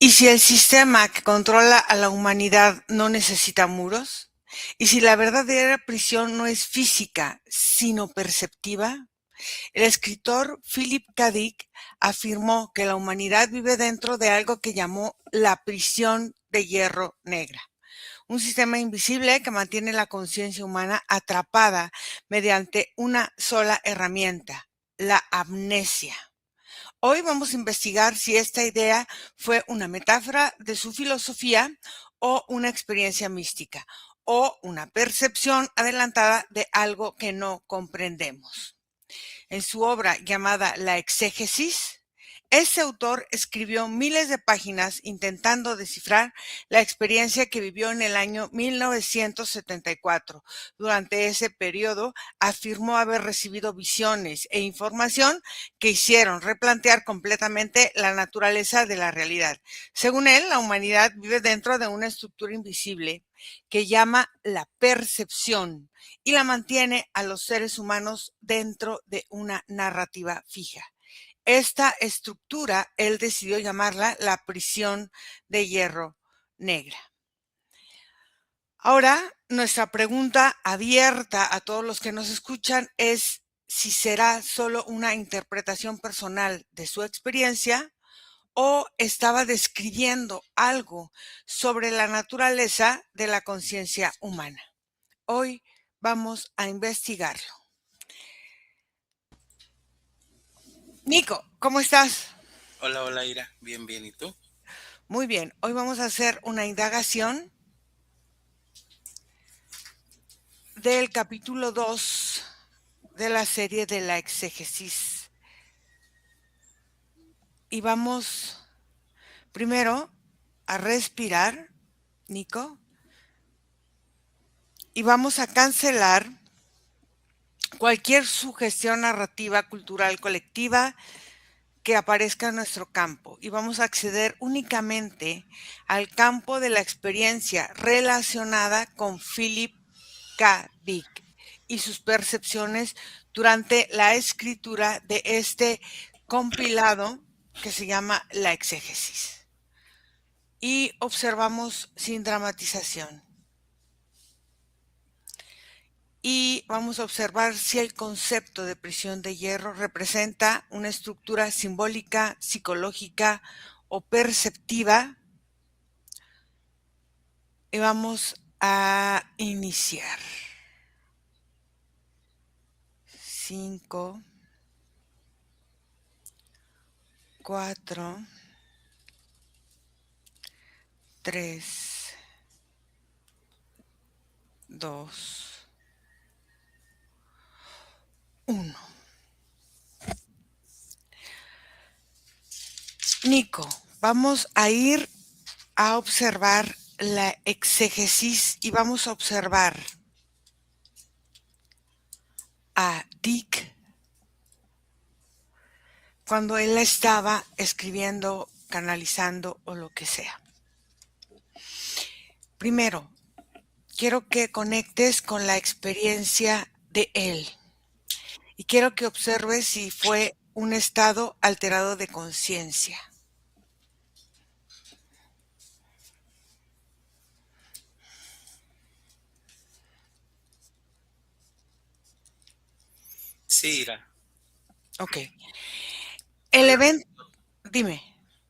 ¿Y si el sistema que controla a la humanidad no necesita muros? ¿Y si la verdadera prisión no es física, sino perceptiva? El escritor Philip K. Dick afirmó que la humanidad vive dentro de algo que llamó la prisión de hierro negra, un sistema invisible que mantiene la conciencia humana atrapada mediante una sola herramienta, la amnesia. Hoy vamos a investigar si esta idea fue una metáfora de su filosofía o una experiencia mística o una percepción adelantada de algo que no comprendemos. En su obra llamada La Exégesis, ese autor escribió miles de páginas intentando descifrar la experiencia que vivió en el año 1974. Durante ese periodo afirmó haber recibido visiones e información que hicieron replantear completamente la naturaleza de la realidad. Según él, la humanidad vive dentro de una estructura invisible que llama la percepción y la mantiene a los seres humanos dentro de una narrativa fija. Esta estructura él decidió llamarla la prisión de hierro negra. Ahora, nuestra pregunta abierta a todos los que nos escuchan es si será solo una interpretación personal de su experiencia o estaba describiendo algo sobre la naturaleza de la conciencia humana. Hoy vamos a investigarlo. Nico, ¿cómo estás? Hola, hola Ira, bien, bien, ¿y tú? Muy bien, hoy vamos a hacer una indagación del capítulo 2 de la serie de la exégesis. Y vamos primero a respirar, Nico, y vamos a cancelar cualquier sugestión narrativa cultural colectiva que aparezca en nuestro campo y vamos a acceder únicamente al campo de la experiencia relacionada con Philip K. Dick y sus percepciones durante la escritura de este compilado que se llama La Exégesis. Y observamos sin dramatización. Y vamos a observar si el concepto de prisión de hierro representa una estructura simbólica, psicológica o perceptiva. Y vamos a iniciar. 5, 4, 3, 2, 1. Nico, vamos a ir a observar la exégesis y vamos a observar a Dick cuando él estaba escribiendo, canalizando o lo que sea. Primero, quiero que conectes con la experiencia de él y quiero que observes si fue un estado alterado de conciencia. Sí, Ira, Ok. fue El la, evento, dime.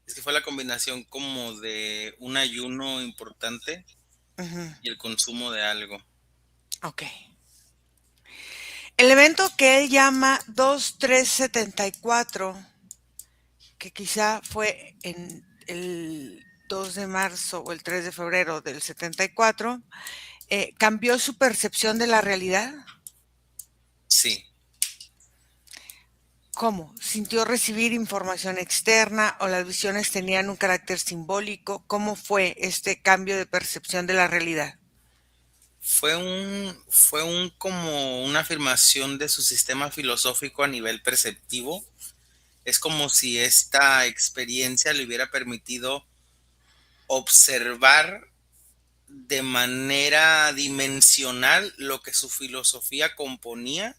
es que fue la combinación como de un ayuno importante Ujú, y el consumo de algo. ok. El evento que él llama 2374, que quizá fue en el 2 de marzo o el 3 de febrero del 74, cambió su percepción de la realidad. Sí, ¿Cómo? ¿Sintió recibir información externa o las visiones tenían un carácter simbólico? ¿Cómo fue este cambio de percepción de la realidad? fue un como una afirmación de su sistema filosófico a nivel perceptivo. Es como si esta experiencia le hubiera permitido observar de manera dimensional lo que su filosofía componía.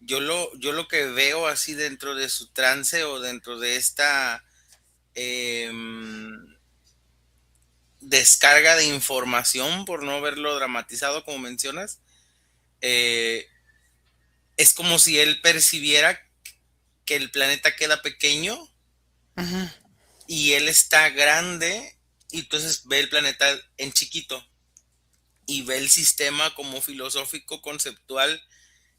Yo lo que veo así dentro de su trance o dentro de esta eh, descarga de información, por no verlo dramatizado como mencionas, eh, es como si él percibiera que el planeta queda pequeño Ujú, y él está grande y entonces ve el planeta en chiquito y ve el sistema como filosófico, conceptual,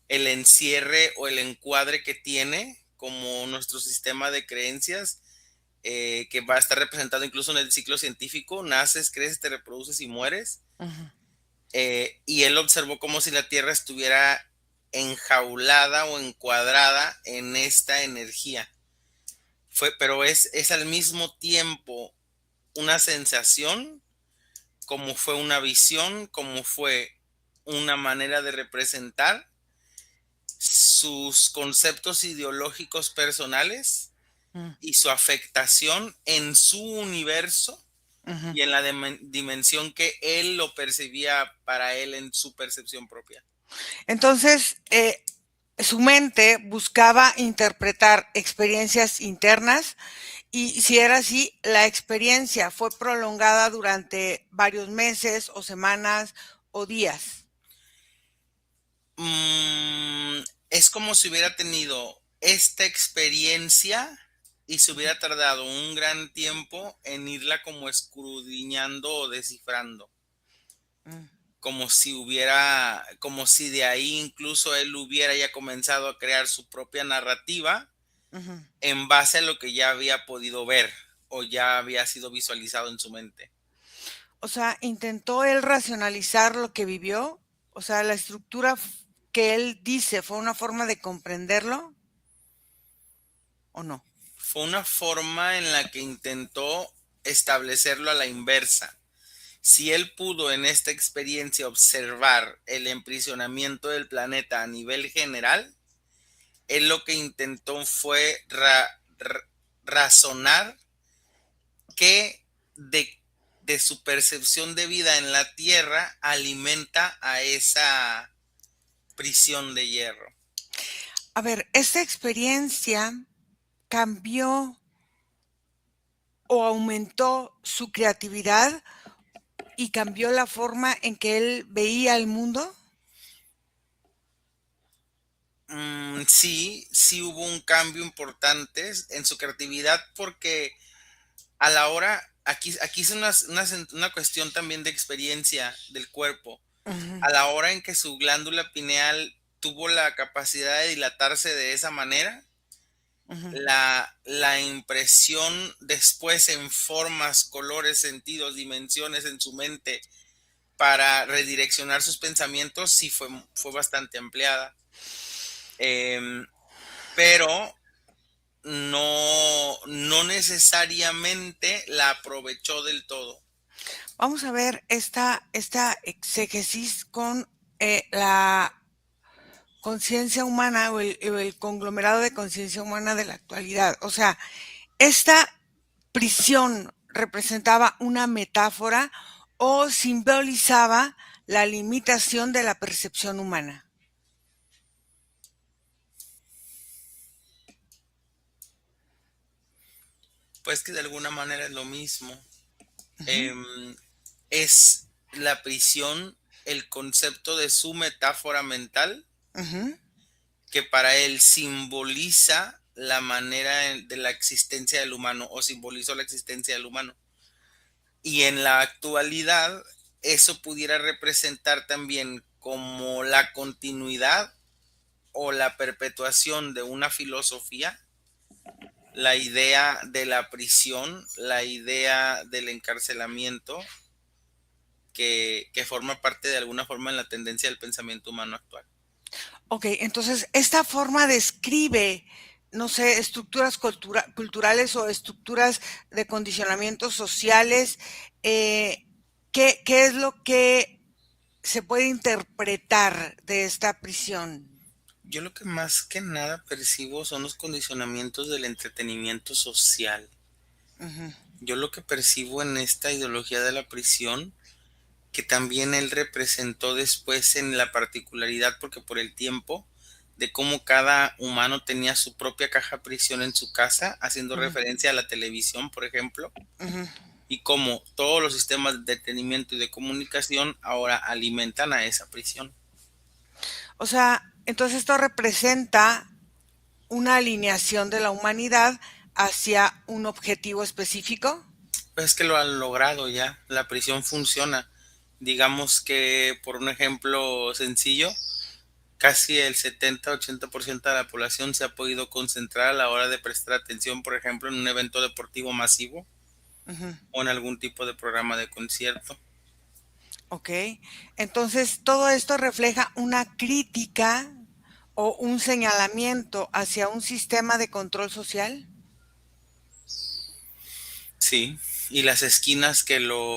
el encierre o el encuadre que tiene como nuestro sistema de creencias, que va a estar representado incluso en el ciclo científico: naces, creces, te reproduces y mueres. ujú. Y él observó como si la Tierra estuviera enjaulada o encuadrada en esta energía. Pero es al mismo tiempo una sensación, como fue una visión, como fue una manera de representar sus conceptos ideológicos personales Mm, y su afectación en su universo ujú. y en la dimensión que él lo percibía para él en su percepción propia. Entonces, su mente buscaba interpretar experiencias internas y si era así, la experiencia fue prolongada durante varios meses o semanas o días. Es como si hubiera tenido esta experiencia y se hubiera tardado un gran tiempo en irla como escudriñando o descifrando. Mm, Como si de ahí incluso él hubiera ya comenzado a crear su propia narrativa ujú. en base a lo que ya había podido ver o ya había sido visualizado en su mente. O sea, intentó él racionalizar lo que vivió. O sea, la estructura que él dice fue una forma de comprenderlo o no. Fue una forma en la que intentó establecerlo a la inversa. Si él pudo en esta experiencia observar el emprisionamiento del planeta a nivel general, él lo que intentó fue razonar que de su percepción de vida en la Tierra alimenta a esa prisión de hierro. A ver, esta experiencia cambió o aumentó su creatividad y cambió la forma en que él veía el mundo. Sí, sí hubo un cambio importante en su creatividad porque a la hora, aquí es una cuestión también de experiencia del cuerpo. Ujú, A la hora en que su glándula pineal tuvo la capacidad de dilatarse de esa manera, ujú. la impresión después en formas, colores, sentidos, dimensiones en su mente para redireccionar sus pensamientos sí fue bastante ampliada. Em, pero no necesariamente la aprovechó del todo. Vamos a ver esta exégesis con la conciencia humana o el conglomerado de conciencia humana de la actualidad. O sea, esta prisión representaba una metáfora o simbolizaba la limitación de la percepción humana. Pues que de alguna manera es lo mismo. Ujú, Em, es la prisión, el concepto de su metáfora mental, ujú, que para él simboliza la manera de la existencia del humano o simbolizó la existencia del humano. Y en la actualidad, eso pudiera representar también como la continuidad o la perpetuación de una filosofía, la idea de la prisión, la idea del encarcelamiento, que forma parte de alguna forma en la tendencia del pensamiento humano actual. Ok, entonces esta forma describe, no sé, estructuras culturales o estructuras de condicionamientos sociales. eh, ¿Qué es lo que se puede interpretar de esta prisión? Yo lo que más que nada percibo son los condicionamientos del entretenimiento social. Ujú, Yo lo que percibo en esta ideología de la prisión, que también él representó después en la particularidad, porque por el tiempo, de cómo cada humano tenía su propia caja prisión en su casa, haciendo ujú, referencia a la televisión, por ejemplo, ujú. y cómo todos los sistemas de entretenimiento y de comunicación ahora alimentan a esa prisión. O sea, entonces esto representa una alineación de la humanidad hacia un objetivo específico. Pues es que lo han logrado ya, la prisión funciona. Digamos que, por un ejemplo sencillo, casi el 70-80% de la población se ha podido concentrar a la hora de prestar atención, por ejemplo, en un evento deportivo masivo Ujú. o en algún tipo de programa de concierto. Ok, entonces todo esto refleja una crítica o un señalamiento hacia un sistema de control social. Sí, y las esquinas que lo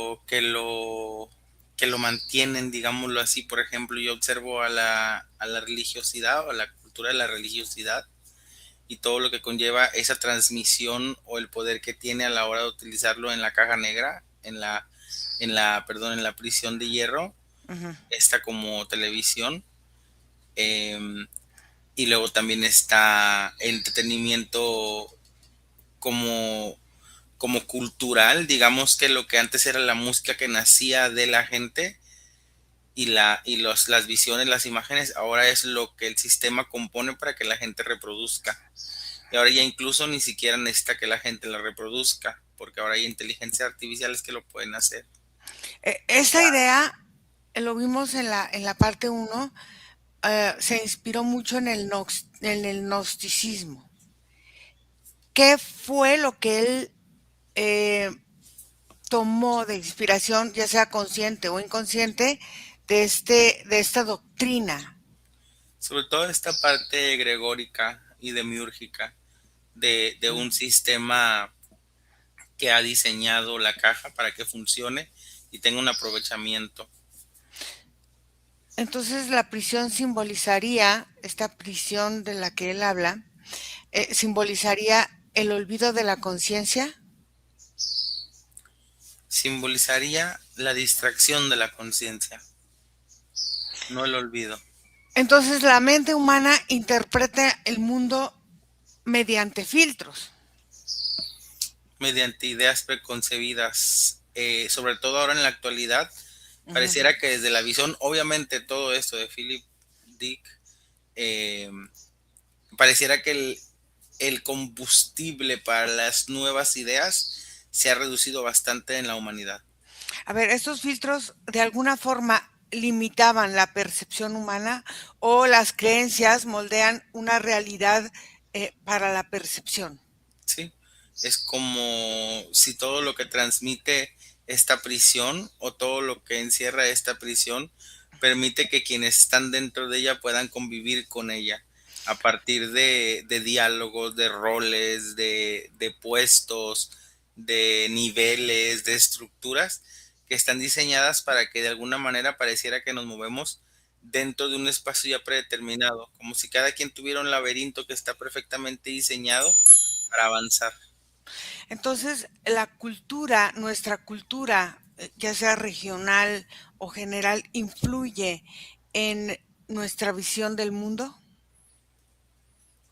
mantienen, digámoslo así. Por ejemplo, yo observo a la religiosidad o a la cultura de la religiosidad y todo lo que conlleva esa transmisión o el poder que tiene a la hora de utilizarlo en la caja negra, perdón, en la prisión de hierro, Ujú. esta como televisión. Y luego también está el entretenimiento como, como cultural, digamos que lo que antes era la música que nacía de la gente las visiones, las imágenes, ahora es lo que el sistema compone para que la gente reproduzca. Y ahora ya incluso ni siquiera necesita que la gente la reproduzca, porque ahora hay inteligencias artificiales que lo pueden hacer. Esa idea lo vimos en la parte uno, se inspiró mucho en el gnosticismo. ¿Qué fue lo que él eh, tomó de inspiración, ya sea consciente o inconsciente, de esta doctrina? Sobre todo esta parte gregórica y demiúrgica de Mm. un sistema que ha diseñado la caja para que funcione y tenga un aprovechamiento. Entonces la prisión simbolizaría, esta prisión de la que él habla, simbolizaría el olvido de la conciencia. Simbolizaría la distracción de la conciencia, no el olvido, Entonces la mente humana interpreta el mundo mediante filtros. mediante ideas preconcebidas, sobre todo ahora en la actualidad. Ujú. Pareciera que desde la visión, obviamente todo esto de Philip Dick, eh, pareciera que el combustible para las nuevas ideas se ha reducido bastante en la humanidad. A ver, estos filtros de alguna forma limitaban la percepción humana o las creencias moldean una realidad para la percepción. ¿Sí? Es como si todo lo que transmite esta prisión o todo lo que encierra esta prisión permite que quienes están dentro de ella puedan convivir con ella a partir de diálogos, de roles, de puestos, de niveles, de estructuras que están diseñadas para que de alguna manera pareciera que nos movemos dentro de un espacio ya predeterminado, como si cada quien tuviera un laberinto que está perfectamente diseñado para avanzar. Entonces, la cultura, nuestra cultura, ya sea regional o general, influye en nuestra visión del mundo.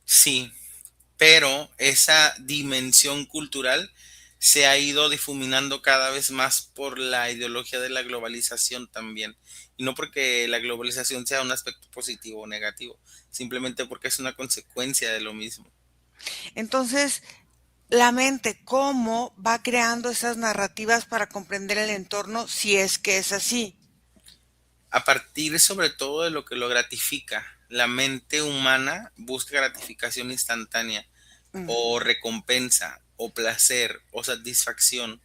Sí, pero esa dimensión cultural se ha ido difuminando cada vez más por la ideología de la globalización también. Y no porque la globalización sea un aspecto positivo o negativo, simplemente porque es una consecuencia de lo mismo. Entonces, la mente, ¿cómo va creando esas narrativas para comprender el entorno si es que es así? A partir sobre todo de lo que lo gratifica, la mente humana busca gratificación instantánea Mm. o recompensa o placer o satisfacción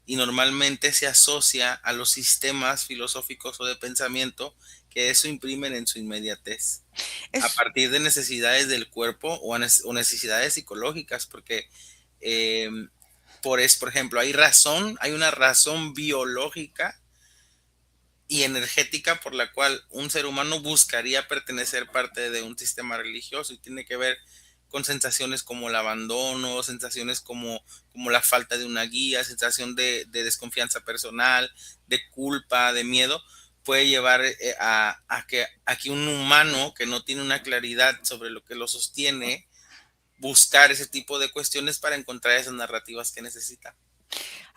y normalmente se asocia a los sistemas filosóficos o de pensamiento que eso imprimen en su inmediatez, a Es, partir de necesidades del cuerpo o necesidades psicológicas, porque eh, por ejemplo, hay una razón biológica y energética por la cual un ser humano buscaría pertenecer parte de un sistema religioso y tiene que ver con sensaciones como el abandono, sensaciones como la falta de una guía, sensación de desconfianza personal, de culpa, de miedo, puede llevar a que un humano que no tiene una claridad sobre lo que lo sostiene, buscar ese tipo de cuestiones para encontrar esas narrativas que necesita.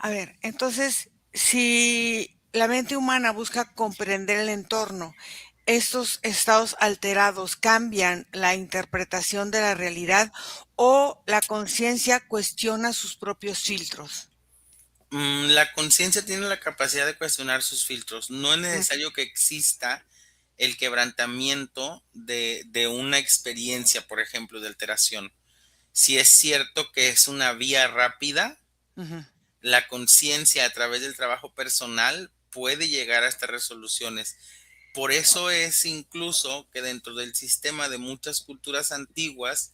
A ver, entonces, si la mente humana busca comprender el entorno, estos estados alterados cambian la interpretación de la realidad o la conciencia cuestiona sus propios filtros. La conciencia tiene la capacidad de cuestionar sus filtros. No es Mm, necesario que exista el quebrantamiento de una experiencia, por ejemplo, de alteración. Si es cierto que es una vía rápida, ujú. la conciencia a través del trabajo personal puede llegar a estas resoluciones. Por eso es incluso que dentro del sistema de muchas culturas antiguas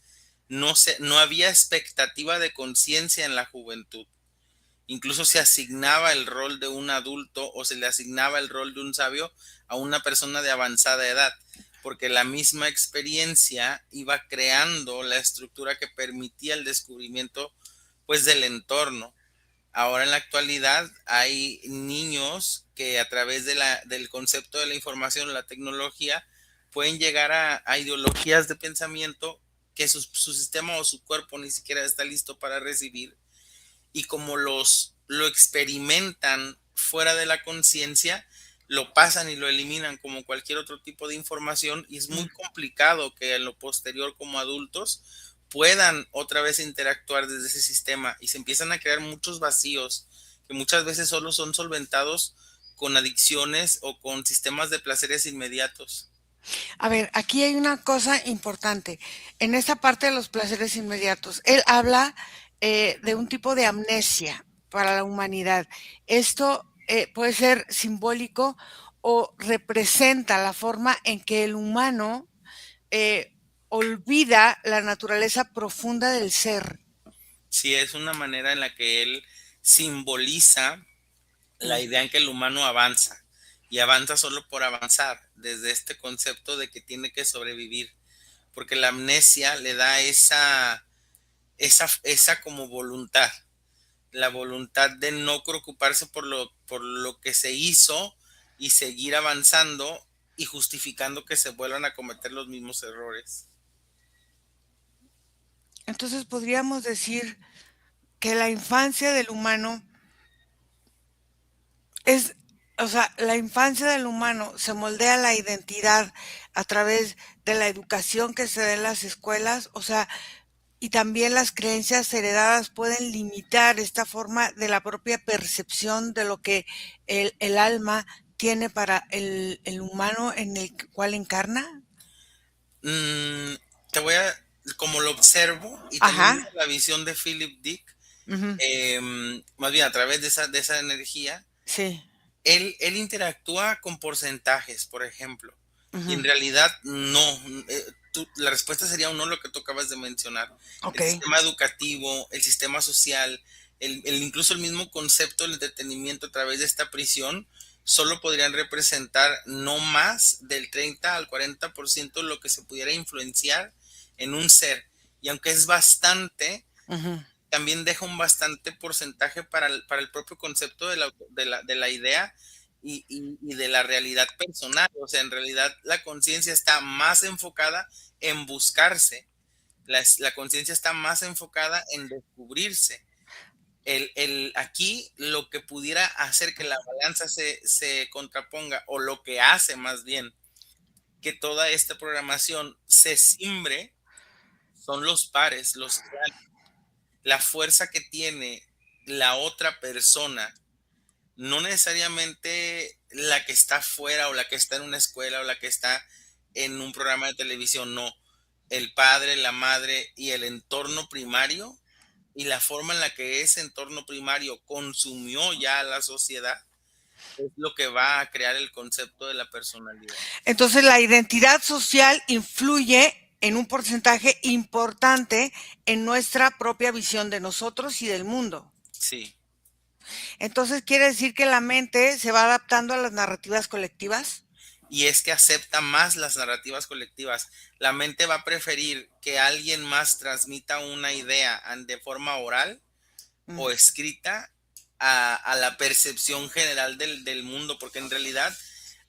no había expectativa de conciencia en la juventud. Incluso se asignaba el rol de un adulto o se le asignaba el rol de un sabio a una persona de avanzada edad, porque la misma experiencia iba creando la estructura que permitía el descubrimiento pues del entorno. Ahora en la actualidad hay niños que a través del concepto de la información, la tecnología, pueden llegar a ideologías de pensamiento que su sistema o su cuerpo ni siquiera está listo para recibir, y como lo experimentan fuera de la conciencia, lo pasan y lo eliminan como cualquier otro tipo de información, y es muy Mm. complicado que en lo posterior como adultos puedan otra vez interactuar desde ese sistema, y se empiezan a crear muchos vacíos que muchas veces solo son solventados con adicciones o con sistemas de placeres inmediatos. A ver, aquí hay una cosa importante. En esta parte de los placeres inmediatos, él habla de un tipo de amnesia para la humanidad. Esto puede ser simbólico o representa la forma en que el humano olvida la naturaleza profunda del ser. Sí, es una manera en la que él simboliza la Mm. idea en que el humano avanza, y avanza solo por avanzar, desde este concepto de que tiene que sobrevivir, porque la amnesia le da esa como voluntad, la voluntad de no preocuparse por lo que se hizo y seguir avanzando y justificando que se vuelvan a cometer los mismos errores. Entonces podríamos decir que la infancia del humano es, o sea, la infancia del humano se moldea la identidad a través de la educación que se da en las escuelas, o sea, y también las creencias heredadas pueden limitar esta forma de la propia percepción de lo que el alma tiene para el humano en el cual encarna. Mm, como lo observo, y también Ajá. desde la visión de Philip Dick, Ujú. más bien a través de esa energía, Sí. él interactúa con porcentajes, por ejemplo, y Ujú. en realidad no. La respuesta sería un no, lo que tú acabas de mencionar. El Ok. sistema educativo, el sistema social, incluso el mismo concepto del entretenimiento a través de esta prisión, solo podrían representar no más del 30 al 40% lo que se pudiera influenciar en un ser. Y aunque es bastante, Ujú. también deja un bastante porcentaje para el propio concepto de la idea y de la realidad personal. O sea, en realidad la conciencia está más enfocada en buscarse, la conciencia está más enfocada en descubrirse. Aquí lo que pudiera hacer que la balanza se contraponga, o lo que hace más bien que toda esta programación se simbre, son los pares, la fuerza que tiene la otra persona, no necesariamente la que está fuera o la que está en una escuela o la que está en un programa de televisión, no. El padre, la madre y el entorno primario, y la forma en la que ese entorno primario consumió ya a la sociedad, es lo que va a crear el concepto de la personalidad. Entonces la identidad social influye en un porcentaje importante en nuestra propia visión de nosotros y del mundo. Sí. Entonces quiere decir que la mente se va adaptando a las narrativas colectivas. Y es que acepta más las narrativas colectivas. La mente va a preferir que alguien más transmita una idea de forma oral Mm. o escrita a la percepción general del mundo, porque en realidad,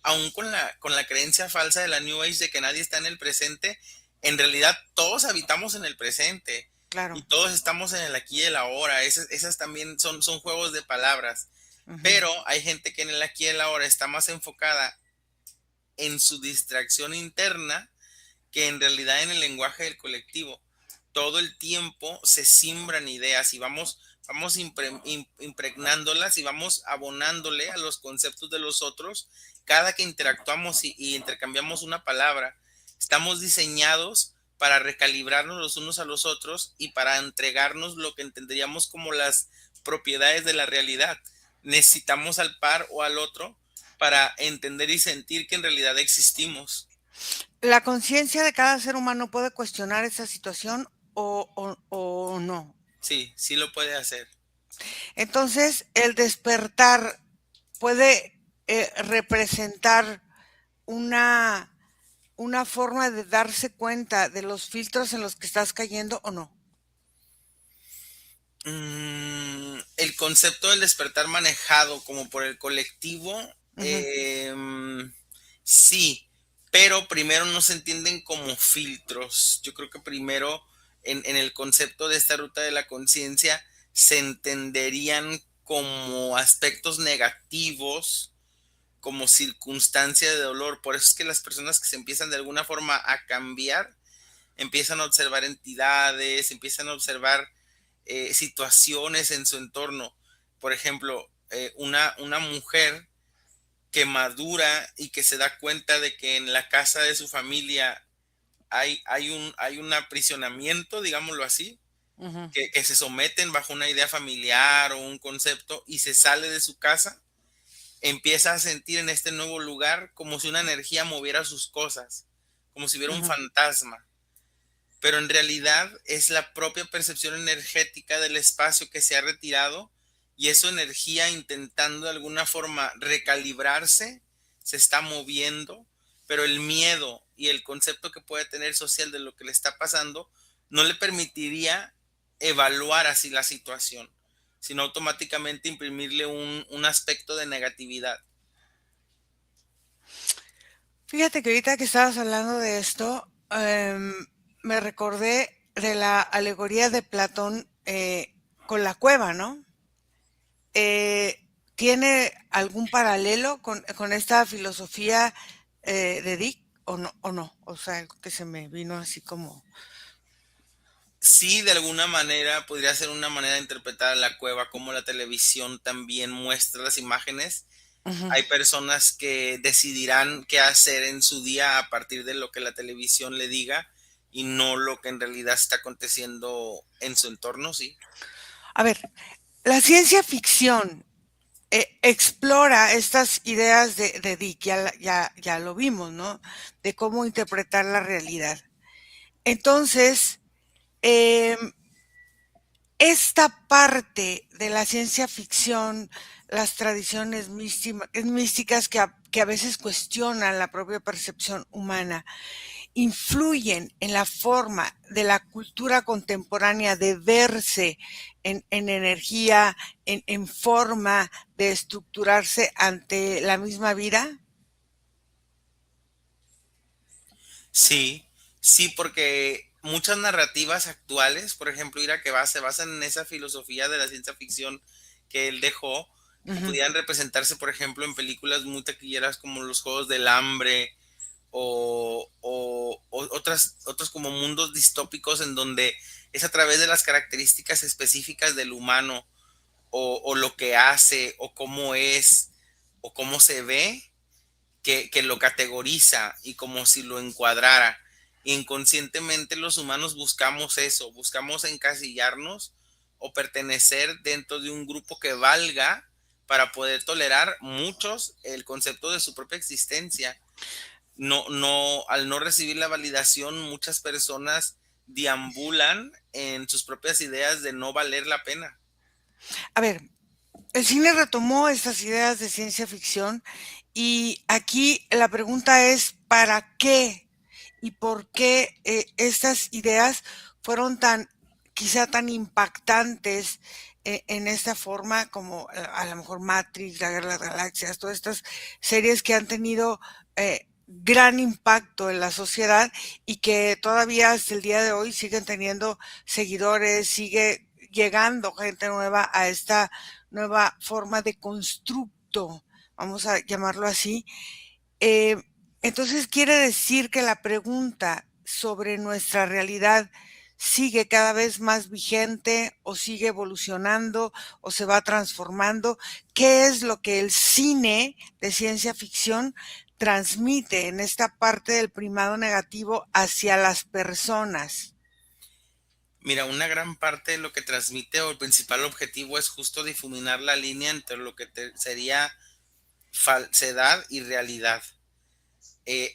aún con la creencia falsa de la New Age de que nadie está en el presente, en realidad todos habitamos en el presente. claro. y todos estamos en el aquí y el ahora. Esas también son juegos de palabras, Ujú. pero hay gente que en el aquí y el ahora está más enfocada en su distracción interna que en realidad en el lenguaje del colectivo. Todo el tiempo se siembran ideas y vamos impregnándolas y vamos abonándole a los conceptos de los otros cada que interactuamos y intercambiamos una palabra. Estamos diseñados para recalibrarnos los unos a los otros y para entregarnos lo que entenderíamos como las propiedades de la realidad. Necesitamos al par o al otro para entender y sentir que en realidad existimos. ¿La conciencia de cada ser humano puede cuestionar esa situación o no? Sí, sí lo puede hacer. Entonces, el despertar puede representar una, una forma de darse cuenta de los filtros en los que estás cayendo o no. El concepto del despertar manejado como por el colectivo, Ujú, sí, pero primero no se entienden como filtros. Yo creo que primero en el concepto de esta ruta de la conciencia se entenderían como aspectos negativos, como circunstancia de dolor. Por eso es que las personas que se empiezan de alguna forma a cambiar, empiezan a observar entidades, empiezan a observar situaciones en su entorno. Por ejemplo, una mujer que madura y que se da cuenta de que en la casa de su familia hay un aprisionamiento, digámoslo así, ujú, que se someten bajo una idea familiar o un concepto y se sale de su casa, empieza a sentir en este nuevo lugar como si una energía moviera sus cosas, como si hubiera un ujú. fantasma, pero en realidad es la propia percepción energética del espacio que se ha retirado y esa energía intentando de alguna forma recalibrarse, se está moviendo, pero el miedo y el concepto que puede tener social de lo que le está pasando no le permitiría evaluar así la situación, sino automáticamente imprimirle un aspecto de negatividad. Fíjate que ahorita que estabas hablando de esto, me recordé de la alegoría de Platón con la cueva, ¿no? ¿Tiene algún paralelo con esta filosofía de Dick o no? O no, o sea, algo que se me vino así como... Sí, de alguna manera podría ser una manera de interpretar la cueva, como la televisión también muestra las imágenes. Ujú. Hay personas que decidirán qué hacer en su día a partir de lo que la televisión le diga y no lo que en realidad está aconteciendo en su entorno, sí. A ver, la ciencia ficción explora estas ideas de Dick, ya lo vimos, ¿no? De cómo interpretar la realidad. Entonces, eh, esta parte de la ciencia ficción, las tradiciones místicas que a veces cuestionan la propia percepción humana, influyen en la forma de la cultura contemporánea de verse en energía, en forma de estructurarse ante la misma vida. Sí, sí, porque muchas narrativas actuales, por ejemplo, Ira, que se basan en esa filosofía de la ciencia ficción que él dejó, que Ujú, pudieran representarse, por ejemplo, en películas muy taquilleras como Los Juegos del Hambre o otros como mundos distópicos en donde es a través de las características específicas del humano o lo que hace o cómo es o cómo se ve que lo categoriza y como si lo encuadrara. Inconscientemente los humanos buscamos eso, buscamos encasillarnos o pertenecer dentro de un grupo que valga para poder tolerar muchos el concepto de su propia existencia. Al no recibir la validación, muchas personas deambulan en sus propias ideas de no valer la pena. a ver, el cine retomó estas ideas de ciencia ficción y aquí la pregunta es, ¿para qué y por qué estas ideas fueron tan, quizá tan impactantes en esta forma como a lo mejor Matrix, La Guerra de las Galaxias, todas estas series que han tenido gran impacto en la sociedad y que todavía hasta el día de hoy siguen teniendo seguidores, sigue llegando gente nueva a esta nueva forma de constructo, vamos a llamarlo así. Eh, entonces quiere decir que la pregunta sobre nuestra realidad sigue cada vez más vigente o sigue evolucionando o se va transformando. ¿Qué es lo que el cine de ciencia ficción transmite en esta parte del primado negativo hacia las personas? Mira, una gran parte de lo que transmite o el principal objetivo es justo difuminar la línea entre lo que sería falsedad y realidad.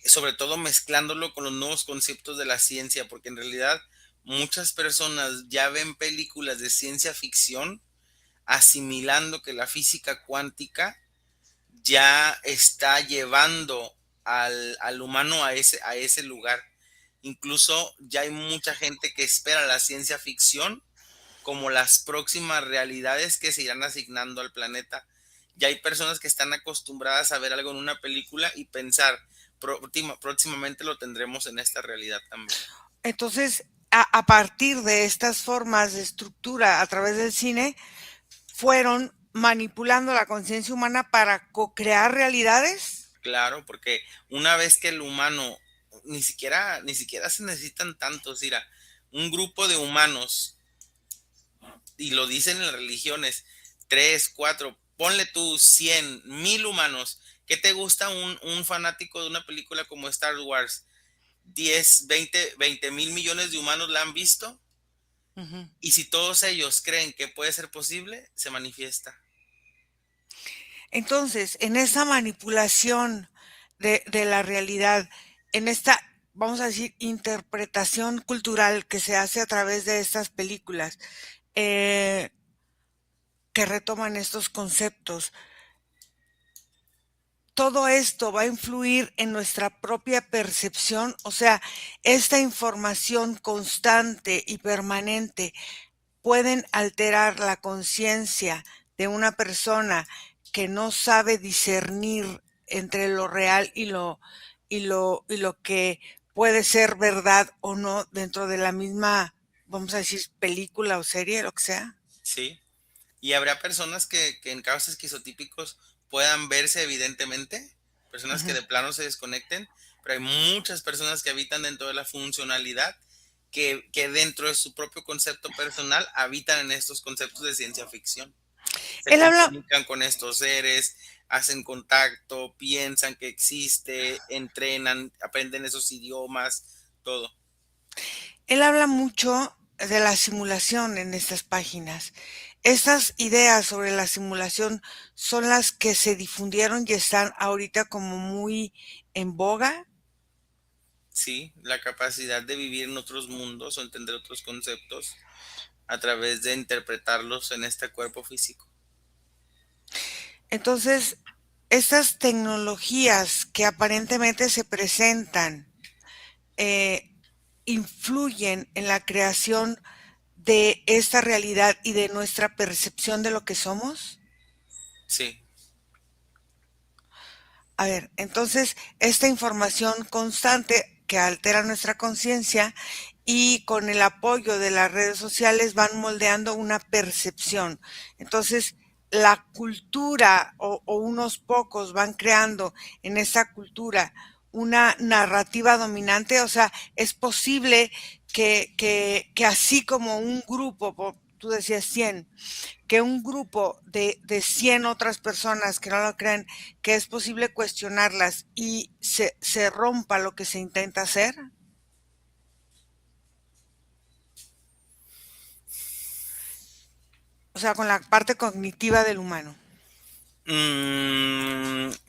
Sobre todo mezclándolo con los nuevos conceptos de la ciencia, porque en realidad muchas personas ya ven películas de ciencia ficción asimilando que la física cuántica ya está llevando al humano a ese lugar. Incluso ya hay mucha gente que espera la ciencia ficción como las próximas realidades que se irán asignando al planeta. Ya hay personas que están acostumbradas a ver algo en una película y pensar, próximamente lo tendremos en esta realidad también. Entonces, a partir de estas formas de estructura a través del cine, fueron manipulando la conciencia humana para co-crear realidades. Claro, porque una vez que el humano, ni siquiera se necesitan tantos, mira, un grupo de humanos, y lo dicen en las religiones, tres, cuatro, ponle tú 100,000 humanos. ¿Qué te gusta un fanático de una película como Star Wars? 10, 20,000 millones de humanos la han visto, Uh-huh. y si todos ellos creen que puede ser posible, se manifiesta. Entonces, en esa manipulación de la realidad, en esta, vamos a decir, interpretación cultural que se hace a través de estas películas, eh, que retoman estos conceptos, todo esto va a influir en nuestra propia percepción, o sea, esta información constante y permanente pueden alterar la conciencia de una persona que no sabe discernir entre lo real y lo que puede ser verdad o no dentro de la misma, vamos a decir, película o serie, lo que sea. ¿Sí? Y habrá personas que en casos esquizotípicos puedan verse evidentemente, personas que Ujú. de plano se desconecten, pero hay muchas personas que habitan dentro de la funcionalidad, que dentro de su propio concepto personal habitan en estos conceptos de ciencia ficción. Se Él habla, comunican con estos seres, hacen contacto, piensan que existe, entrenan, aprenden esos idiomas, todo. él habla mucho de la simulación en estas páginas. Estas ideas sobre la simulación son las que se difundieron y están ahorita como muy en boga. Sí, la capacidad de vivir en otros mundos o entender otros conceptos a través de interpretarlos en este cuerpo físico. Entonces, estas tecnologías que aparentemente se presentan eh, influyen en la creación de esta realidad y de nuestra percepción de lo que somos. Sí, A ver, entonces, esta información constante que altera nuestra conciencia y con el apoyo de las redes sociales van moldeando una percepción. Entonces, la cultura o unos pocos van creando en esa cultura una narrativa dominante, o sea, es posible que así como un grupo, tú decías 100, que un grupo de 100 otras personas que no lo creen, que es posible cuestionarlas y se rompa lo que se intenta hacer, o sea, con la parte cognitiva del humano.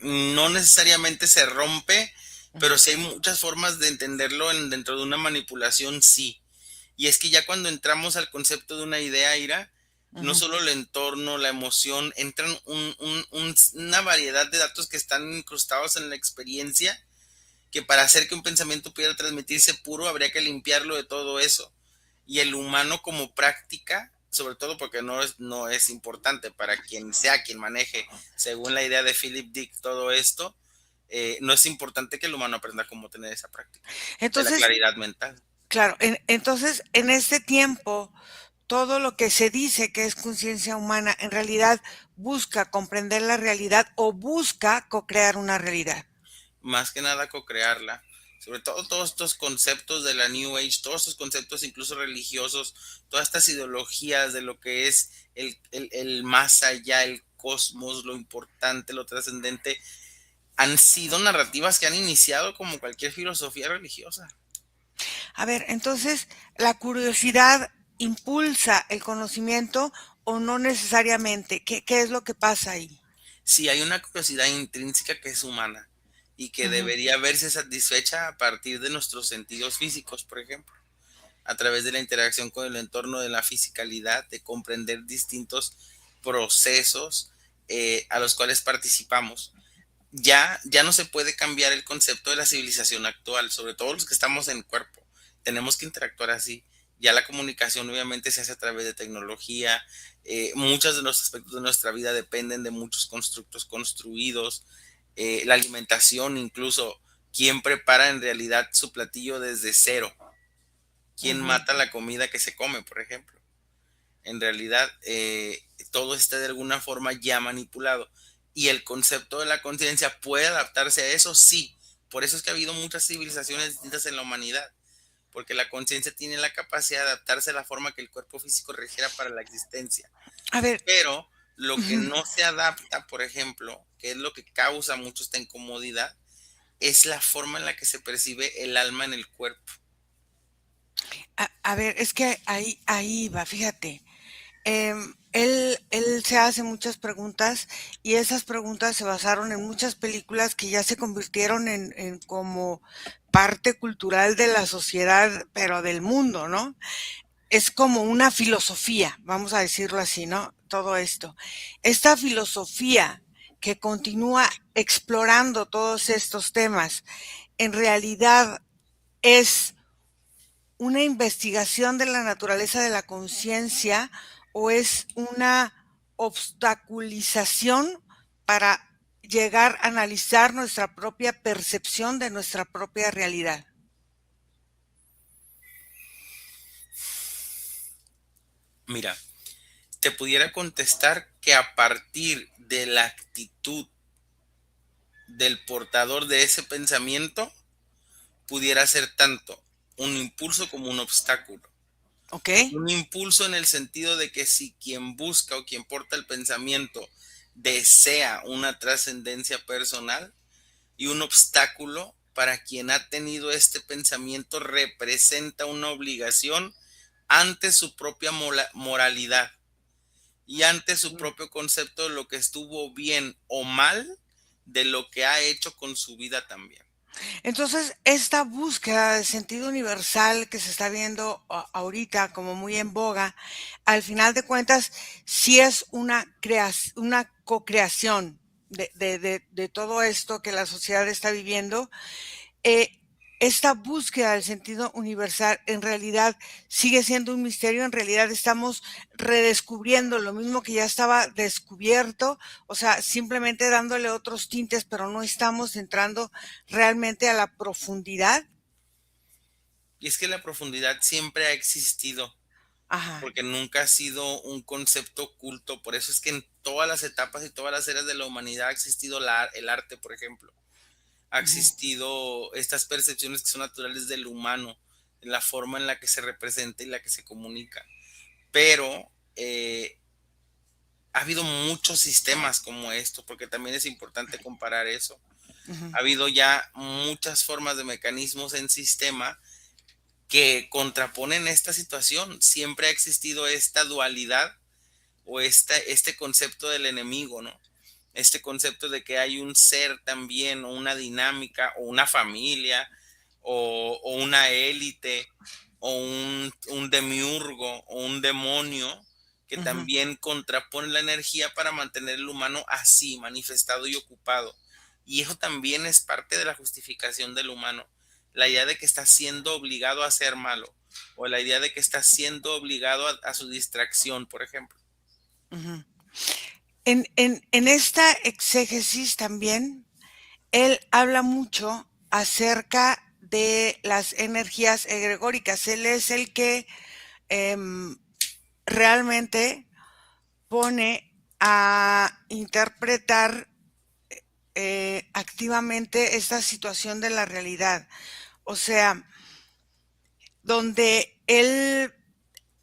no necesariamente se rompe, Ujú, pero sí hay muchas formas de entenderlo dentro de una manipulación, sí. Y es que ya cuando entramos al concepto de una idea, Ira, no ujú. solo el entorno, la emoción, entran una variedad de datos que están incrustados en la experiencia, que para hacer que un pensamiento pudiera transmitirse puro habría que limpiarlo de todo eso. Y el humano como práctica, sobre todo porque no es importante para quien sea quien maneje, según la idea de Philip Dick, todo esto, no es importante que el humano aprenda cómo tener esa práctica de la Entonces, claridad mental. claro, entonces, en este tiempo, todo lo que se dice que es conciencia humana, en realidad busca comprender la realidad o busca co-crear una realidad. Más que nada co-crearla. Sobre todo todos estos conceptos de la New Age, todos estos conceptos incluso religiosos, todas estas ideologías de lo que es el más allá, el cosmos, lo importante, lo trascendente, han sido narrativas que han iniciado como cualquier filosofía religiosa. A ver, entonces, ¿la curiosidad impulsa el conocimiento o no necesariamente? ¿Qué es lo que pasa ahí? Sí, hay una curiosidad intrínseca que es humana y que Ujú, debería verse satisfecha a partir de nuestros sentidos físicos, por ejemplo, a través de la interacción con el entorno, de la fisicalidad, de comprender distintos procesos a los cuales participamos. Ya no se puede cambiar el concepto de la civilización actual, sobre todo los que estamos en cuerpo. Tenemos que interactuar así. Ya la comunicación obviamente se hace a través de tecnología. Muchos de los aspectos de nuestra vida dependen de muchos constructos construidos. La alimentación incluso. ¿Quién prepara en realidad su platillo desde cero? ¿Quién ujú. mata la comida que se come, por ejemplo? En realidad, todo está de alguna forma ya manipulado. Y el concepto de la conciencia puede adaptarse a eso, sí. Por eso es que ha habido muchas civilizaciones distintas en la humanidad, porque la conciencia tiene la capacidad de adaptarse a la forma que el cuerpo físico requiera para la existencia. A ver, Pero lo que ujú. no se adapta, por ejemplo, que es lo que causa mucho esta incomodidad, es la forma en la que se percibe el alma en el cuerpo. A ver, es que ahí va, fíjate. Él se hace muchas preguntas y esas preguntas se basaron en muchas películas que ya se convirtieron en como parte cultural de la sociedad, pero del mundo, ¿no? Es como una filosofía, vamos a decirlo así, ¿no? Todo esto. Esta filosofía que continúa explorando todos estos temas, en realidad es una investigación de la naturaleza de la conciencia o es una obstaculización para llegar a analizar nuestra propia percepción de nuestra propia realidad. Mira, te pudiera contestar que a partir de la actitud del portador de ese pensamiento pudiera ser tanto un impulso como un obstáculo. ¿Ok? Un impulso en el sentido de que si quien busca o quien porta el pensamiento desea una trascendencia personal, y un obstáculo para quien ha tenido este pensamiento representa una obligación ante su propia moralidad y ante su propio concepto de lo que estuvo bien o mal de lo que ha hecho con su vida también. Entonces, esta búsqueda de sentido universal que se está viendo ahorita como muy en boga, al final de cuentas, sí es una co-creación de todo esto que la sociedad está viviendo. eh, esta búsqueda del sentido universal en realidad sigue siendo un misterio, en realidad estamos redescubriendo lo mismo que ya estaba descubierto, o sea, simplemente dándole otros tintes, pero no estamos entrando realmente a la profundidad. Y es que la profundidad siempre ha existido, Ajá. porque nunca ha sido un concepto oculto. Por eso es que en todas las etapas y todas las eras de la humanidad ha existido el arte, por ejemplo. Ha Ujú, existido estas percepciones que son naturales del humano, en la forma en la que se representa y la que se comunica. Pero ha habido muchos sistemas como esto, porque también es importante comparar eso. ujú, Ha habido ya muchas formas de mecanismos en sistema que contraponen esta situación. Siempre ha existido esta dualidad o este concepto del enemigo, ¿no? Este concepto de que hay un ser también, o una dinámica, o una familia, o una élite, o un demiurgo, o un demonio, que ujú. también contrapone la energía para mantener el humano así, manifestado y ocupado. Y eso también es parte de la justificación del humano. La idea de que está siendo obligado a ser malo, o la idea de que está siendo obligado a su distracción, por ejemplo. Ujú. En esta exégesis también él habla mucho acerca de las energías egregóricas. Él es el que em, realmente pone a interpretar activamente esta situación de la realidad. O sea, donde él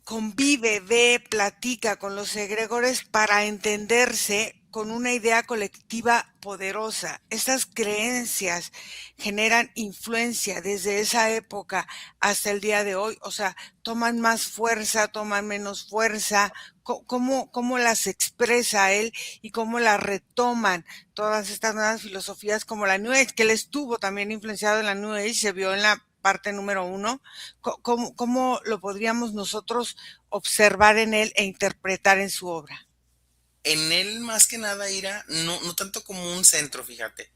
convive, ve, platica con los egregores para entenderse con una idea colectiva poderosa. Estas creencias generan influencia desde esa época hasta el día de hoy, o sea, toman más fuerza, toman menos fuerza, cómo las expresa él y cómo las retoman todas estas nuevas filosofías como la New Age, que él estuvo también influenciado en la New Age, se vio en la parte número uno. ¿Cómo lo podríamos nosotros observar en él e interpretar en su obra? En él, más que nada, Ira, no tanto como un centro, fíjate.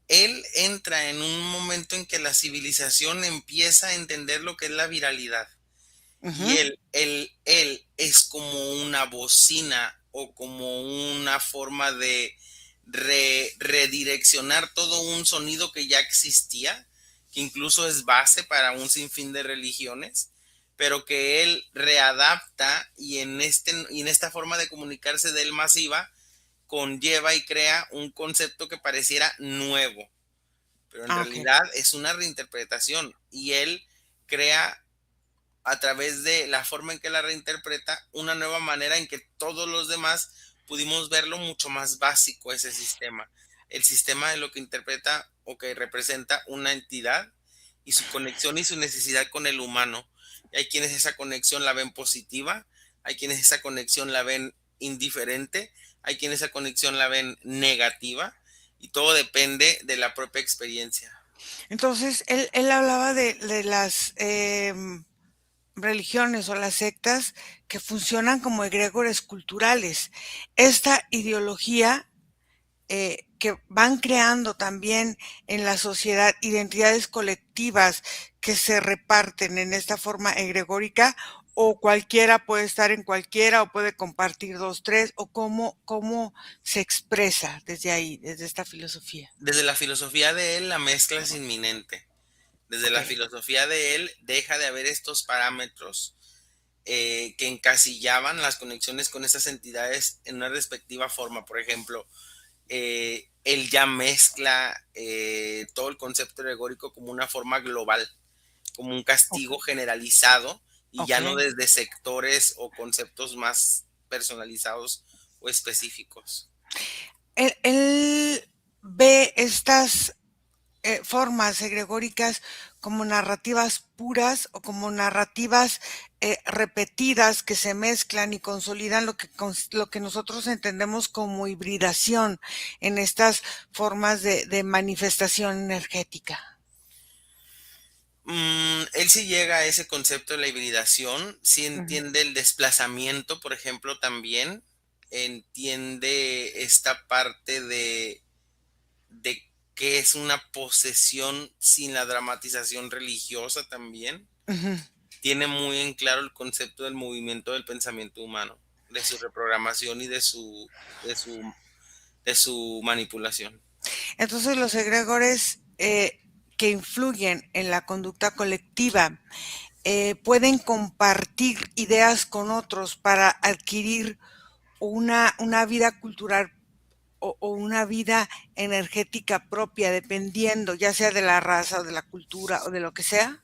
Él entra en un momento en que la civilización empieza a entender lo que es la viralidad. Y Ujú. él es como una bocina o como una forma de redireccionar todo un sonido que ya existía, que incluso es base para un sinfín de religiones, pero que él readapta y en esta forma de comunicarse de él masiva conlleva y crea un concepto que pareciera nuevo, pero en Ah, ok. realidad es una reinterpretación y él crea a través de la forma en que la reinterpreta, una nueva manera en que todos los demás pudimos verlo mucho más básico ese sistema. El sistema de lo que interpreta o que representa una entidad y su conexión y su necesidad con el humano. Y hay quienes esa conexión la ven positiva, hay quienes esa conexión la ven indiferente, hay quienes esa conexión la ven negativa y todo depende de la propia experiencia. Entonces, él hablaba de las religiones o las sectas que funcionan como egregores culturales. Esta ideología que van creando también en la sociedad identidades colectivas que se reparten en esta forma egregórica, o cualquiera puede estar en cualquiera o puede compartir dos, tres, o cómo se expresa desde ahí, desde esta filosofía. Desde la filosofía de él, la mezcla es inminente. Desde Ok, la filosofía de él, deja de haber estos parámetros que encasillaban las conexiones con esas entidades en una respectiva forma. Por ejemplo, él ya mezcla todo el concepto alegórico como una forma global, como un ok, castigo generalizado y ok. ya no desde sectores o conceptos más personalizados o específicos. Él ve estas formas egregóricas como narrativas puras o como narrativas repetidas que se mezclan y consolidan lo que nosotros entendemos como hibridación en estas formas de manifestación energética. Él sí llega a ese concepto de la hibridación, sí Ujú, entiende el desplazamiento, por ejemplo, también entiende esta parte de que es una posesión sin la dramatización religiosa también. ujú. Tiene muy en claro el concepto del movimiento del pensamiento humano, de su reprogramación y de su manipulación. Entonces los egregores que influyen en la conducta colectiva pueden compartir ideas con otros para adquirir una vida cultural o una vida energética propia, dependiendo ya sea de la raza o de la cultura o de lo que sea.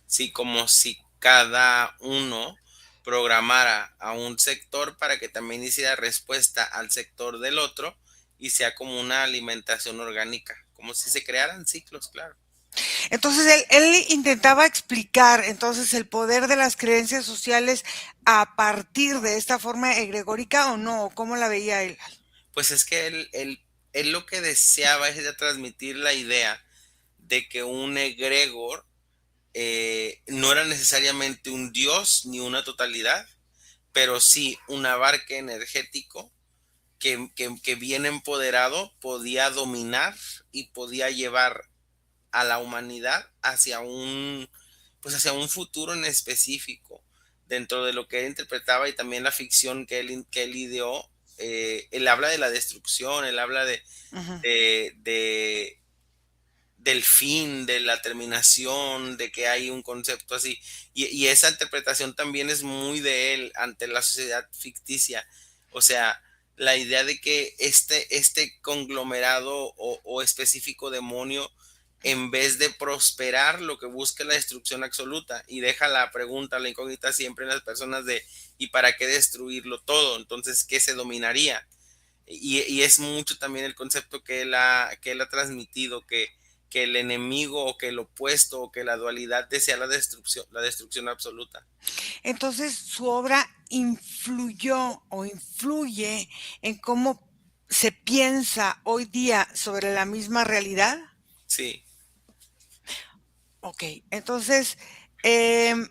Sí, como si cada uno programara a un sector para que también hiciera respuesta al sector del otro y sea como una alimentación orgánica, como si se crearan ciclos, claro. Entonces él intentaba explicar entonces el poder de las creencias sociales a partir de esta forma egregórica o no, o cómo la veía él. Pues es que él lo que deseaba es de transmitir la idea de que un egregor no era necesariamente un dios ni una totalidad, pero sí un abarque energético que bien empoderado podía dominar y podía llevar a la humanidad hacia un futuro en específico, dentro de lo que él interpretaba y también la ficción que él ideó. Él habla de la destrucción, él habla Ujú. de del fin, de la terminación, de que hay un concepto así. Y esa interpretación también es muy de él ante la sociedad ficticia. O sea, la idea de que este conglomerado o específico demonio, en vez de prosperar, lo que busca es la destrucción absoluta y deja la pregunta, la incógnita siempre en las personas de ¿y para qué destruirlo todo? Entonces, ¿qué se dominaría? Y es mucho también el concepto que él ha transmitido, que el enemigo o que el opuesto o que la dualidad desea la destrucción absoluta. Entonces, su obra influyó o influye en cómo se piensa hoy día sobre la misma realidad. Sí, Ok, entonces, em,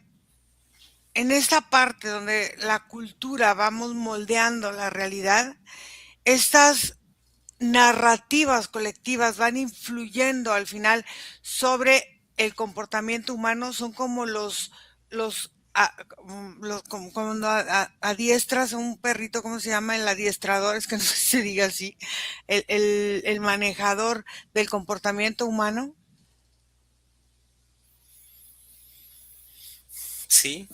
en esta parte donde la cultura vamos moldeando la realidad, estas narrativas colectivas van influyendo al final sobre el comportamiento humano, son como como cuando adiestras a un perrito, ¿cómo se llama? El adiestrador, es que no sé si se diga así, el manejador del comportamiento humano. sí.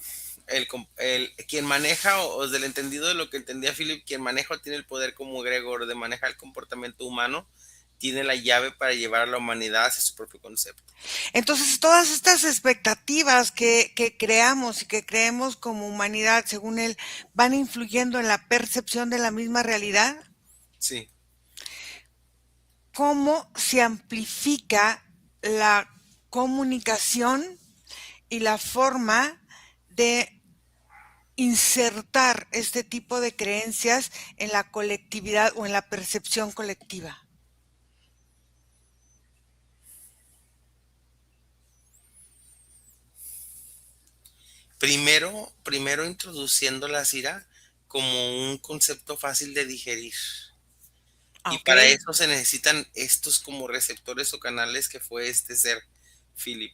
Quien maneja, o del entendido de lo que entendía Philip, quien maneja o tiene el poder como egregor de manejar el comportamiento humano, tiene la llave para llevar a la humanidad hacia su propio concepto. Entonces, todas estas expectativas que creamos y que creemos como humanidad, según él, van influyendo en la percepción de la misma realidad. Sí. ¿Cómo se amplifica la comunicación y la forma de insertar este tipo de creencias en la colectividad o en la percepción colectiva? Primero introduciendo la ira como un concepto fácil de digerir. Y Ok. para eso se necesitan estos como receptores o canales que fue este ser, Philip.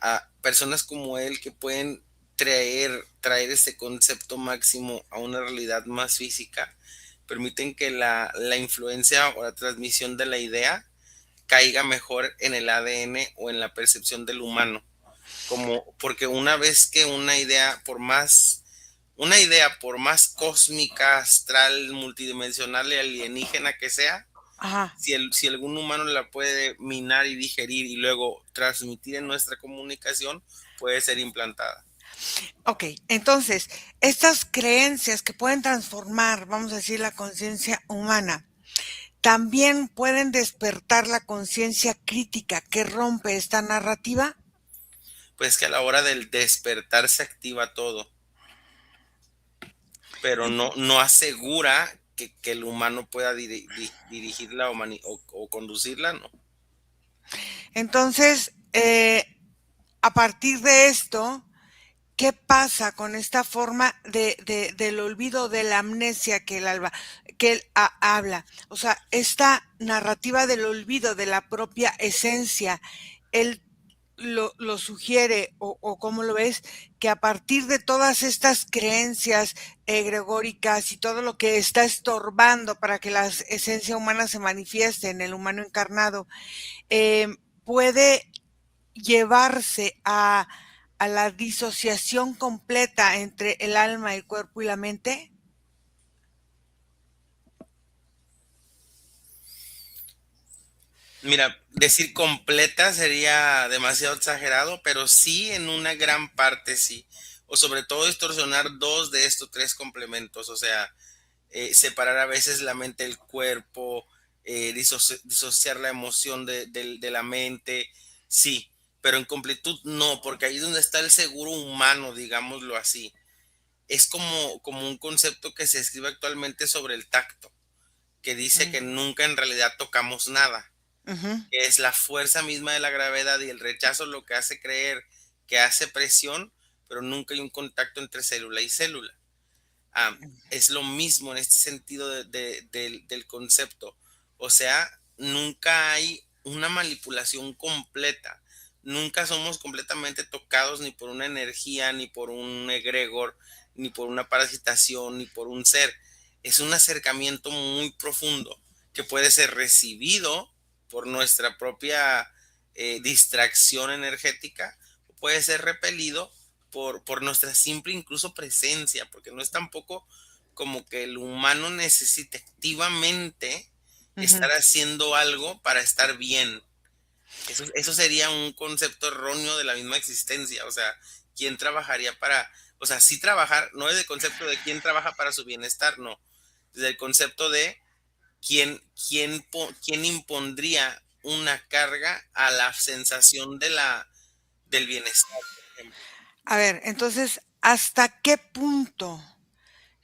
A personas como él que pueden traer este concepto máximo a una realidad más física, permiten que la influencia o la transmisión de la idea caiga mejor en el ADN o en la percepción del humano. Como, porque una vez que una idea por más cósmica, astral, multidimensional y alienígena que sea, Ajá. si algún humano la puede minar y digerir y luego transmitir en nuestra comunicación, puede ser implantada. Ok, entonces, estas creencias que pueden transformar, vamos a decir, la conciencia humana, también pueden despertar la conciencia crítica que rompe esta narrativa. Pues que a la hora del despertar se activa todo, pero no asegura que el humano pueda dirigirla o conducirla, no. Entonces, a partir de esto, ¿qué pasa con esta forma del olvido, de la amnesia que él habla? O sea, esta narrativa del olvido de la propia esencia, él lo sugiere o cómo lo ves, que a partir de todas estas creencias egregóricas y todo lo que está estorbando para que la esencia humana se manifieste en el humano encarnado, eh, puede llevarse a la disociación completa entre el alma, el cuerpo y la mente? Mira, decir completa sería demasiado exagerado, pero sí en una gran parte sí. O sobre todo distorsionar dos de estos tres complementos, o sea, separar a veces la mente del cuerpo, disociar la emoción de la mente, sí, pero en completud no, porque ahí es donde está el seguro humano, digámoslo así. Es como un concepto que se escribe actualmente sobre el tacto, que dice Mm, que nunca en realidad tocamos nada, ujú. que es la fuerza misma de la gravedad y el rechazo lo que hace creer que hace presión, pero nunca hay un contacto entre célula y célula. Ah, es lo mismo en este sentido del concepto. O sea, nunca hay una manipulación completa. Nunca somos completamente tocados ni por una energía, ni por un egregor, ni por una parasitación, ni por un ser. Es un acercamiento muy profundo que puede ser recibido por nuestra propia distracción energética, puede ser repelido por nuestra simple incluso presencia, porque no es tampoco como que el humano necesite activamente Ujú. estar haciendo algo para estar bien. Eso sería un concepto erróneo de la misma existencia. O sea, ¿quién trabajaría para, o sea, sí trabajar, no es el concepto de quién trabaja para su bienestar, no, desde el concepto de quién impondría una carga a la sensación del bienestar, por ejemplo. A ver, entonces, ¿hasta qué punto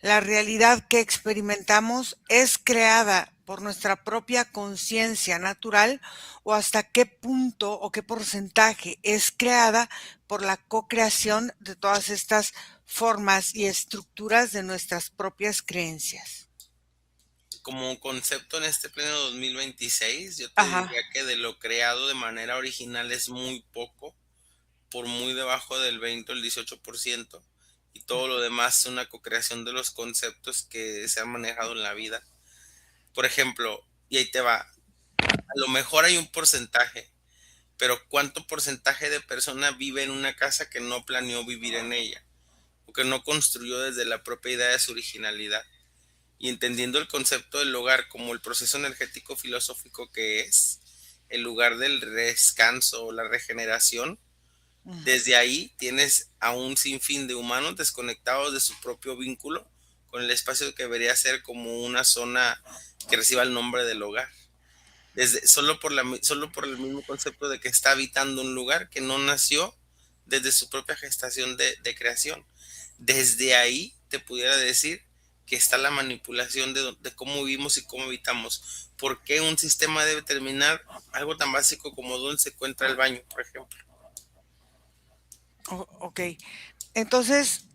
la realidad que experimentamos es creada por nuestra propia conciencia natural o hasta qué punto o qué porcentaje es creada por la co-creación de todas estas formas y estructuras de nuestras propias creencias? Como concepto en este pleno 2026, yo te Ajá. diría que de lo creado de manera original es muy poco, por muy debajo del 20 o el 18%, y todo lo demás es una co-creación de los conceptos que se han manejado en la vida. Por ejemplo, y ahí te va, a lo mejor hay un porcentaje, pero ¿cuánto porcentaje de persona vive en una casa que no planeó vivir en ella o que no construyó desde la propia idea de su originalidad? Y entendiendo el concepto del hogar como el proceso energético filosófico que es, el lugar del descanso o la regeneración, Mm. desde ahí tienes a un sinfín de humanos desconectados de su propio vínculo con el espacio que debería ser como una zona que reciba el nombre del hogar. Solo por el mismo concepto de que está habitando un lugar que no nació desde su propia gestación de creación. Desde ahí te pudiera decir que está la manipulación de cómo vivimos y cómo habitamos. ¿Por qué un sistema debe terminar algo tan básico como dónde se encuentra el baño, por ejemplo? Ok. Entonces,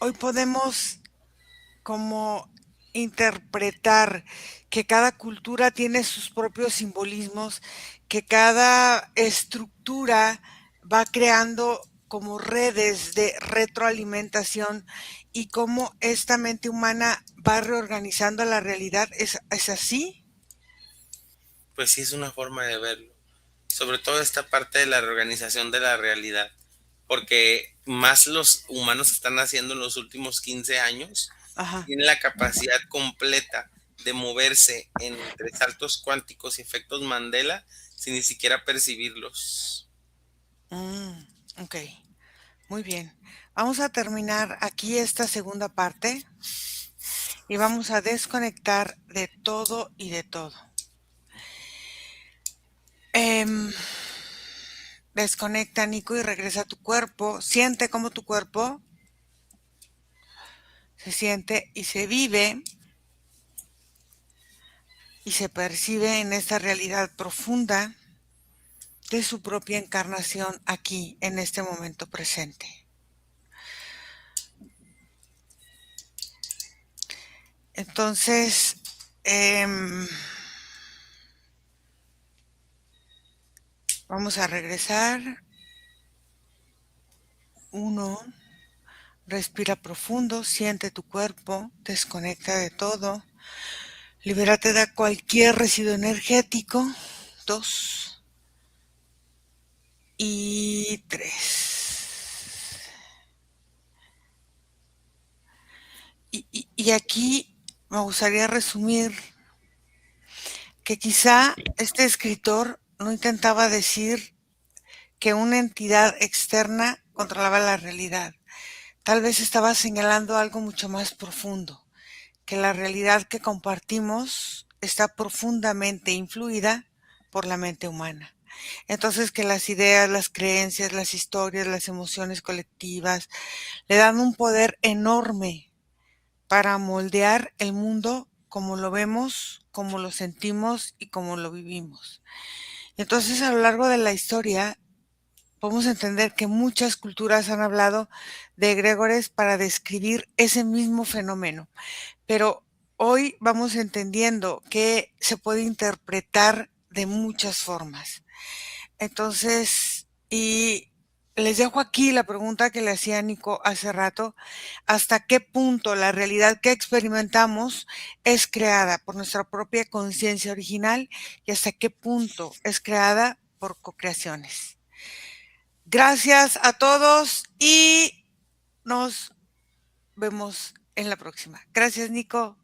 hoy podemos como interpretar que cada cultura tiene sus propios simbolismos, que cada estructura va creando como redes de retroalimentación y cómo esta mente humana va reorganizando la realidad. ¿Es así? Pues sí es una forma de verlo. Sobre todo esta parte de la reorganización de la realidad, porque más los humanos que están haciendo en los últimos 15 años Ajá. tienen la capacidad completa de moverse entre saltos cuánticos y efectos Mandela sin ni siquiera percibirlos. Mm, ok, muy bien. Vamos a terminar aquí esta segunda parte y vamos a desconectar de todo y de todo. Em, Desconecta, Nico, y regresa a tu cuerpo. Siente cómo tu cuerpo se siente y se vive y se percibe en esta realidad profunda de su propia encarnación aquí, en este momento presente. Entonces, vamos a regresar. Uno, respira profundo, siente tu cuerpo, desconecta de todo, libérate de cualquier residuo energético. 2 y 3. Y aquí me gustaría resumir que quizá este escritor no intentaba decir que una entidad externa controlaba la realidad. Tal vez estaba señalando algo mucho más profundo, que la realidad que compartimos está profundamente influida por la mente humana. Entonces que las ideas, las creencias, las historias, las emociones colectivas le dan un poder enorme para moldear el mundo como lo vemos, como lo sentimos y como lo vivimos. Entonces, a lo largo de la historia, podemos entender que muchas culturas han hablado de egregores para describir ese mismo fenómeno, pero hoy vamos entendiendo que se puede interpretar de muchas formas. Entonces, y les dejo aquí la pregunta que le hacía Nico hace rato, ¿hasta qué punto la realidad que experimentamos es creada por nuestra propia conciencia original y hasta qué punto es creada por cocreaciones? Gracias a todos y nos vemos en la próxima. Gracias, Nico.